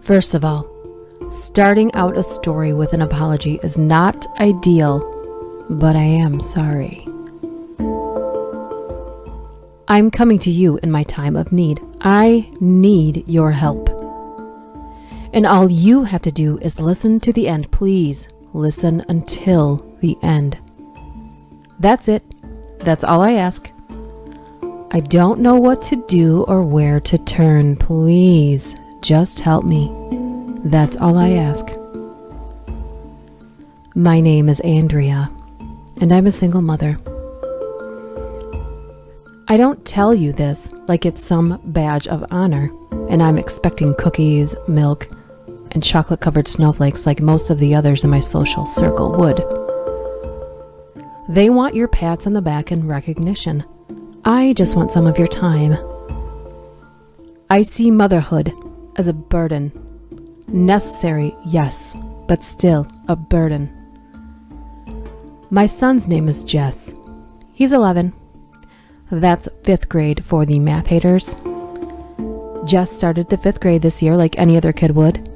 First of all, starting out a story with an apology is not ideal, but I am sorry. I'm coming to you in my time of need. I need your help. And all you have to do is listen to the end. Please listen until the end. That's it. That's all I ask. I don't know what to do or where to turn. Please just help me. That's all I ask. My name is Andrea, and I'm a single mother. I don't tell you this like it's some badge of honor, and I'm expecting cookies, milk, and chocolate-covered snowflakes like most of the others in my social circle would. They want your pats on the back and recognition. I just want some of your time. I see motherhood as a burden. Necessary, yes, but still a burden. My son's name is Jess. He's 11. That's 5th grade for the math haters. Jess started the 5th grade this year like any other kid would.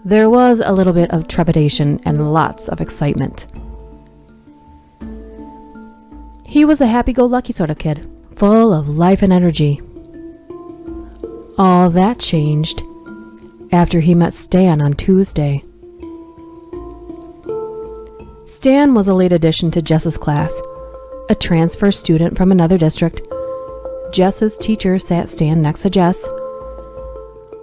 There was a little bit of trepidation and lots of excitement. He was a happy-go-lucky sort of kid, full of life and energy. All that changed after he met Stan on Tuesday. Stan was a late addition to Jess's class, a transfer student from another district. Jess's teacher sat Stan next to Jess.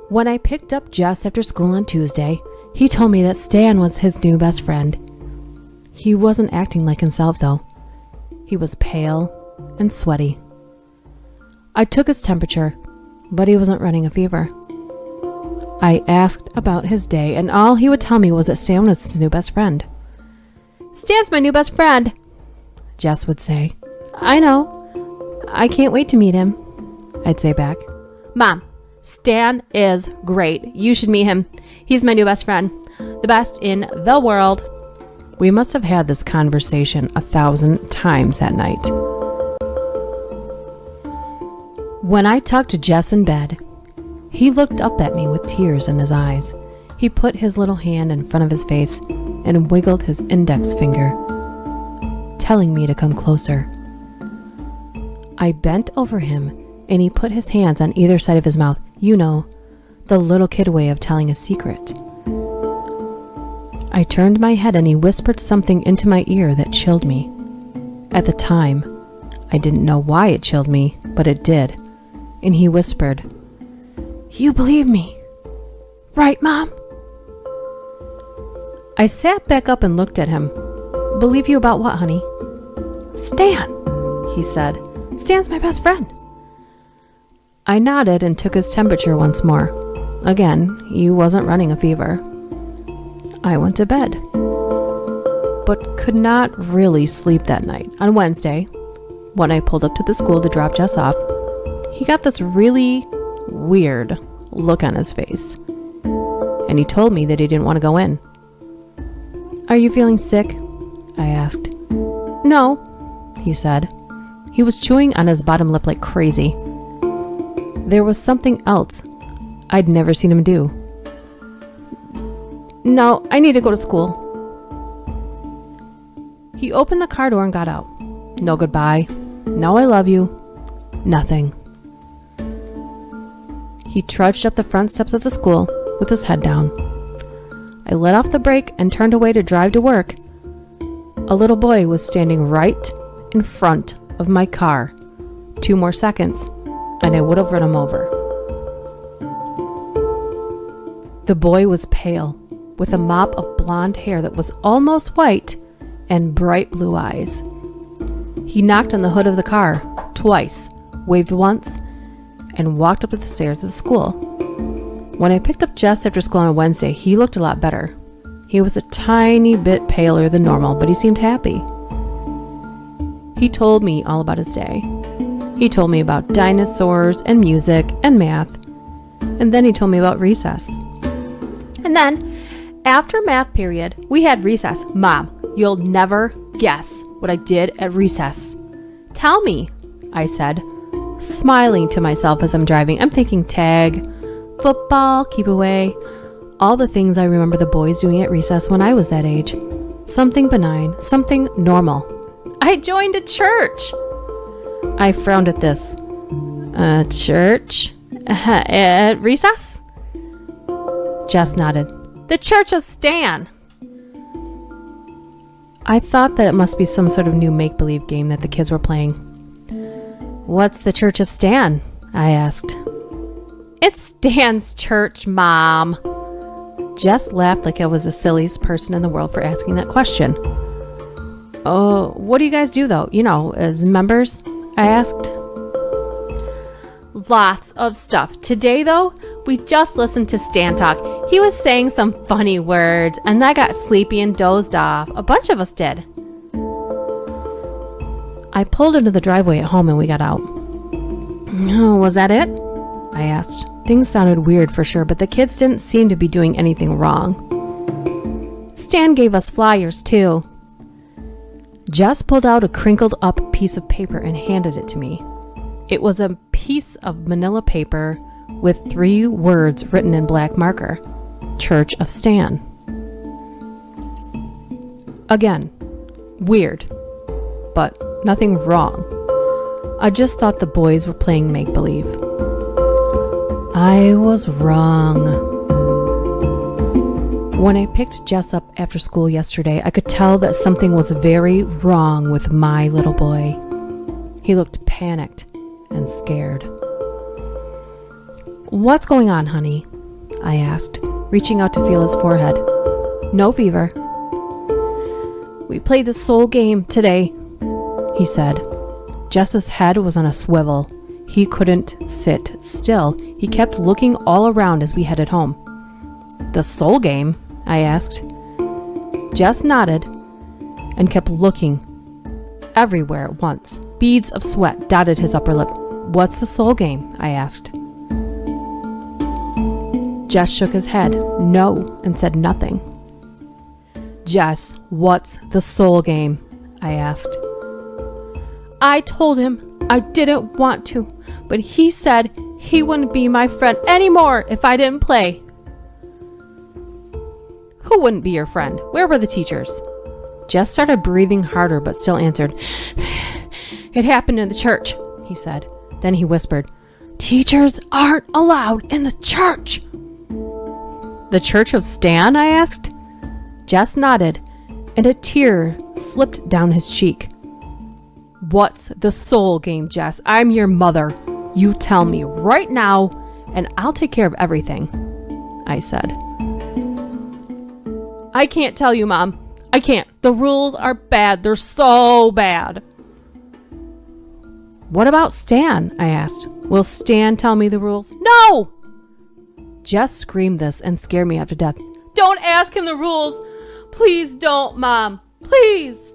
When I picked up Jess after school on Tuesday, he told me that Stan was his new best friend. He wasn't acting like himself, though. He was pale and sweaty. I took his temperature, but he wasn't running a fever. I asked about his day, and all he would tell me was that Stan was his new best friend. "Stan's my new best friend," Jess would say. "I know. I can't wait to meet him," I'd say back. "Mom, Stan is great. You should meet him. He's my new best friend. The best in the world." We must have had this conversation 1,000 times that night. When I tucked Jess in bed, he looked up at me with tears in his eyes. He put his little hand in front of his face and wiggled his index finger, telling me to come closer. I bent over him, and he put his hands on either side of his mouth. You know, the little kid way of telling a secret. I turned my head and he whispered something into my ear that chilled me. At the time, I didn't know why it chilled me, but it did. And he whispered, "You believe me, right, Mom?" I sat back up and looked at him. "Believe you about what, honey?" "Stan," he said. "Stan's my best friend." I nodded and took his temperature once more. Again, he wasn't running a fever. I went to bed, but could not really sleep that night. On Wednesday, when I pulled up to the school to drop Jess off, he got this really weird look on his face, and he told me that he didn't want to go in. "Are you feeling sick?" I asked. "No," he said. He was chewing on his bottom lip like crazy. There was something else I'd never seen him do. "No, I need to go to school." He opened the car door and got out. No goodbye. No I love you. Nothing. He trudged up the front steps of the school with his head down. I let off the brake and turned away to drive to work. A little boy was standing right in front of my car. 2 more seconds, and I would have run him over. The boy was pale, with a mop of blonde hair that was almost white and bright blue eyes. He knocked on the hood of the car twice, waved once, and walked up the stairs of the school. When I picked up Jess after school on Wednesday, he looked a lot better. He was a tiny bit paler than normal, but he seemed happy. He told me all about his day. He told me about dinosaurs and music and math, and then he told me about recess. And then, after math period, we had recess. "Mom, you'll never guess what I did at recess." "Tell me," I said, smiling to myself as I'm driving. I'm thinking tag, football, keep away, All the things I remember the boys doing at recess when I was that age. Something benign, something normal. I joined a church! I frowned at this. A church? At recess? Jess nodded. The Church of Stan! I thought that it must be some sort of new make-believe game that the kids were playing. What's the Church of Stan? I asked. It's Stan's church, Mom. Jess laughed like I was the silliest person in the world for asking that question. Oh, what do you guys do though? As members? I asked. Lots of stuff. Today though, we just listened to Stan talk. He was saying some funny words and I got sleepy and dozed off. A bunch of us did. I pulled into the driveway at home and we got out. Was that it? I asked. Things sounded weird for sure, but the kids didn't seem to be doing anything wrong. Stan gave us flyers too. Jess pulled out a crinkled up piece of paper and handed it to me. It was a piece of manila paper with 3 words written in black marker. Church of Stan. Again, weird, but nothing wrong. I just thought the boys were playing make-believe. I was wrong. When I picked Jess up after school yesterday, I could tell that something was very wrong with my little boy. He looked panicked and scared. What's going on, honey? I asked, reaching out to feel his forehead. No fever. We played the soul game today, he said. Jess's head was on a swivel. He couldn't sit still. He kept looking all around as we headed home. The soul game? I asked. Jess nodded and kept looking everywhere at once. Beads of sweat dotted his upper lip. What's the soul game? I asked. Jess shook his head, no, and said nothing. Jess, what's the soul game? I asked. I told him I didn't want to, but he said he wouldn't be my friend anymore if I didn't play. Who wouldn't be your friend? Where were the teachers? Jess started breathing harder but still answered. It happened in the church, he said. Then he whispered, teachers aren't allowed in the church. The Church of Stan? I asked. Jess nodded, and a tear slipped down his cheek. What's the soul game, Jess? I'm your mother. You tell me right now, and I'll take care of everything, I said. I can't tell you, Mom. I can't. The rules are bad. They're so bad. What about Stan? I asked. Will Stan tell me the rules? No! Jess screamed this and scared me half to death. Don't ask him the rules. Please don't, Mom. Please.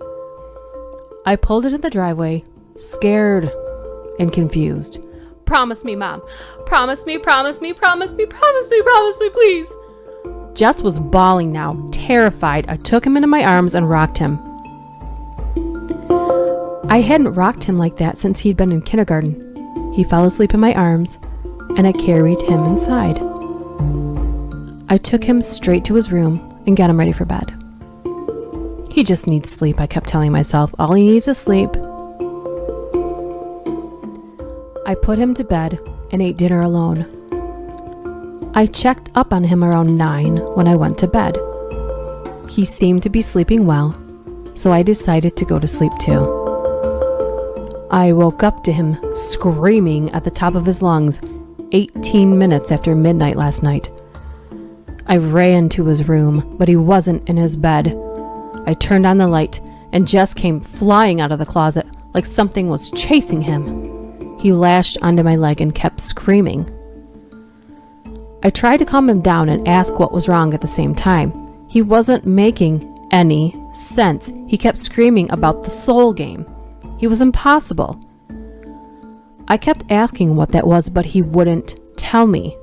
I pulled into the driveway, scared and confused. Promise me, Mom. Promise me, promise me, promise me, promise me, promise me, please. Jess was bawling now, terrified. I took him into my arms and rocked him. I hadn't rocked him like that since he'd been in kindergarten. He fell asleep in my arms, and I carried him inside. I took him straight to his room and got him ready for bed. He just needs sleep, I kept telling myself. All he needs is sleep. I put him to bed and ate dinner alone. I checked up on him around 9 when I went to bed. He seemed to be sleeping well, so I decided to go to sleep too. I woke up to him screaming at the top of his lungs 18 minutes after midnight last night. I ran to his room, but he wasn't in his bed. I turned on the light, and Jess came flying out of the closet like something was chasing him. He lashed onto my leg and kept screaming. I tried to calm him down and ask what was wrong at the same time. He wasn't making any sense. He kept screaming about the soul game. He was impossible. I kept asking what that was, but he wouldn't tell me.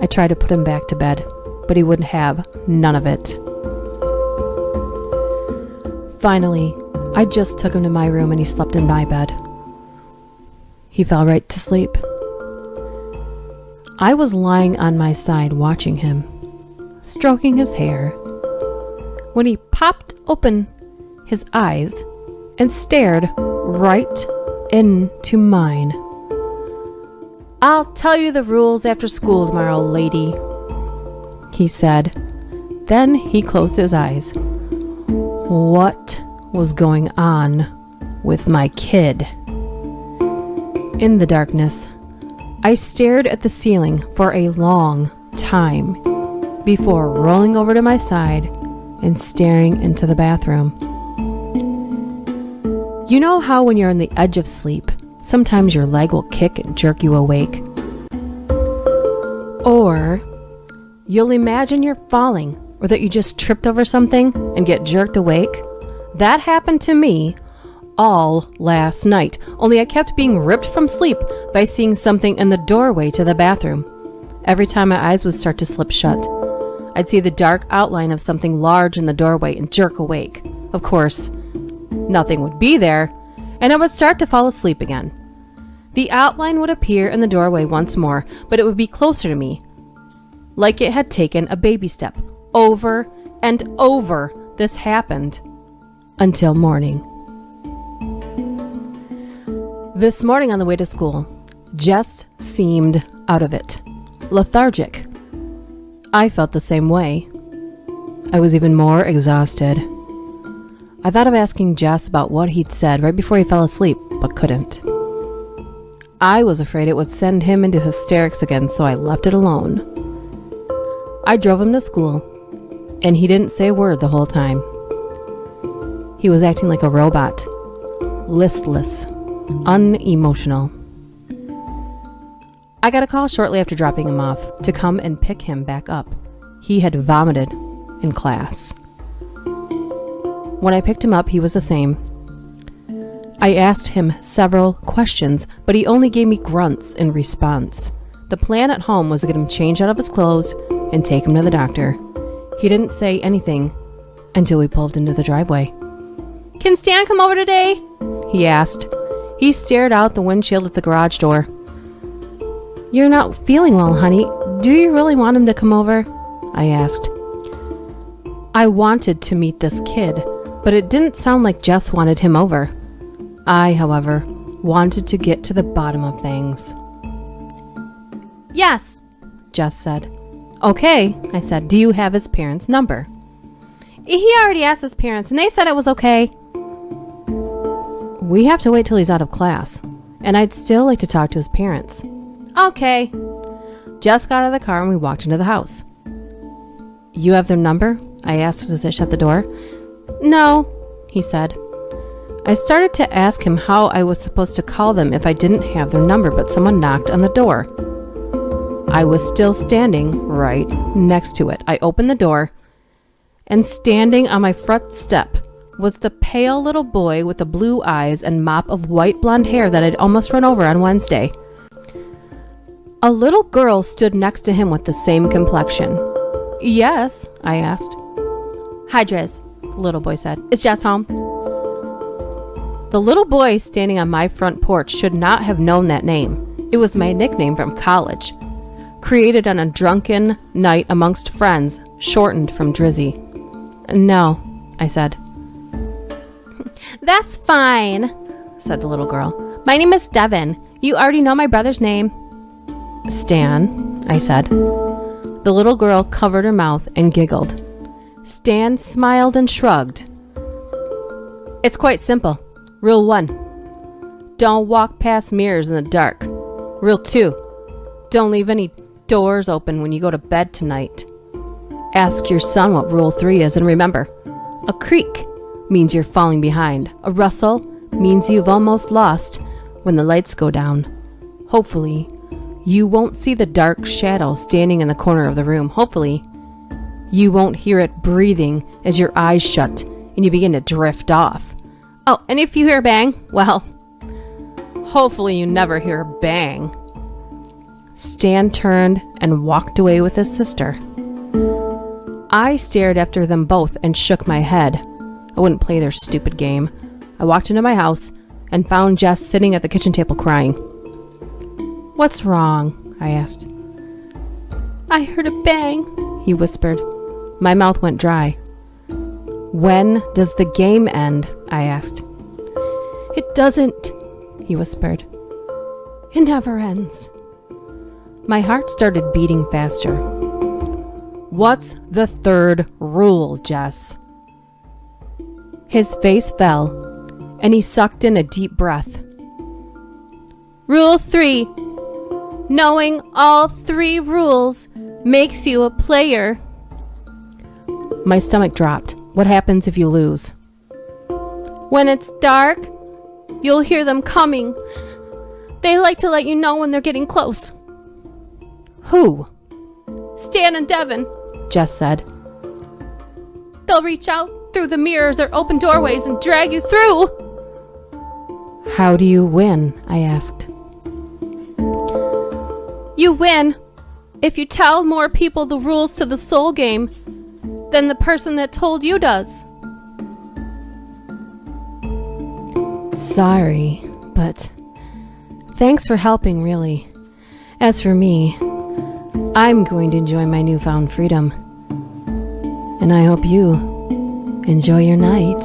I tried to put him back to bed, but he wouldn't have none of it. Finally, I just took him to my room and he slept in my bed. He fell right to sleep. I was lying on my side watching him, stroking his hair, when he popped open his eyes and stared right into mine. "I'll tell you the rules after school tomorrow, lady," he said. Then he closed his eyes. What was going on with my kid? In the darkness, I stared at the ceiling for a long time before rolling over to my side and staring into the bathroom. You know how when you're on the edge of sleep, sometimes your leg will kick and jerk you awake? Or you'll imagine you're falling, or that you just tripped over something and get jerked awake? That happened to me all last night, only I kept being ripped from sleep by seeing something in the doorway to the bathroom. Every time my eyes would start to slip shut, I'd see the dark outline of something large in the doorway and jerk awake. Of course, nothing would be there, and I would start to fall asleep again. The outline would appear in the doorway once more, but it would be closer to me, like it had taken a baby step. Over and over this happened until morning. This morning on the way to school, Jess seemed out of it, lethargic. I felt the same way. I was even more exhausted. I thought of asking Jess about what he'd said right before he fell asleep, but couldn't. I was afraid it would send him into hysterics again, so I left it alone. I drove him to school, and he didn't say a word the whole time. He was acting like a robot, listless, unemotional. I got a call shortly after dropping him off to come and pick him back up. He had vomited in class. When I picked him up, he was the same. I asked him several questions, but he only gave me grunts in response. The plan at home was to get him changed out of his clothes and take him to the doctor. He didn't say anything until we pulled into the driveway. "Can Stan come over today?" he asked. He stared out the windshield at the garage door. "You're not feeling well, honey. Do you really want him to come over?" I asked. I wanted to meet this kid, but it didn't sound like Jess wanted him over. I, however, wanted to get to the bottom of things. "Yes," Jess said. "Okay," I said. "Do you have his parents' number?" "He already asked his parents, and they said it was okay." "We have to wait till he's out of class, and I'd still like to talk to his parents." "Okay." Jess got out of the car and we walked into the house. "You have their number?" I asked as I shut the door. "No," he said. I started to ask him how I was supposed to call them if I didn't have their number, but someone knocked on the door. I was still standing right next to it. I opened the door, and standing on my front step was the pale little boy with the blue eyes and mop of white blonde hair that I'd almost run over on Wednesday. A little girl stood next to him with the same complexion. "Yes?" I asked. "Hi, Driz," the little boy said. "Is Jess home?" The little boy standing on my front porch should not have known that name. It was my nickname from college, created on a drunken night amongst friends, shortened from Drizzy. "No," I said. "That's fine," said the little girl. "My name is Devin. You already know my brother's name." "Stan," I said. The little girl covered her mouth and giggled. Stan smiled and shrugged. "It's quite simple. Rule 1, don't walk past mirrors in the dark. Rule 2, don't leave any doors open when you go to bed tonight. Ask your son what Rule 3 is, and remember, a creak means you're falling behind. A rustle means you've almost lost when the lights go down. Hopefully, you won't see the dark shadow standing in the corner of the room. Hopefully, you won't hear it breathing as your eyes shut and you begin to drift off. Oh, and if you hear a bang, well, hopefully you never hear a bang." Stan turned and walked away with his sister. I stared after them both and shook my head. I wouldn't play their stupid game. I walked into my house and found Jess sitting at the kitchen table crying. "What's wrong?" I asked. I heard a bang, he whispered. My mouth went dry. When does the game end? I asked. It doesn't, he whispered. It never ends. My heart started beating faster. What's the third rule, Jess? His face fell, and he sucked in a deep breath. Rule 3. Knowing all 3 rules makes you a player. My stomach dropped. What happens if you lose? When it's dark, you'll hear them coming. They like to let you know when they're getting close. Who? Stan and Devin, Jess said. They'll reach out through the mirrors or open doorways and drag you through. How do you win? I asked. You win if you tell more people the rules to the soul game than the person that told you does. Sorry, but thanks for helping, really. As for me, I'm going to enjoy my newfound freedom. And I hope you enjoy your night.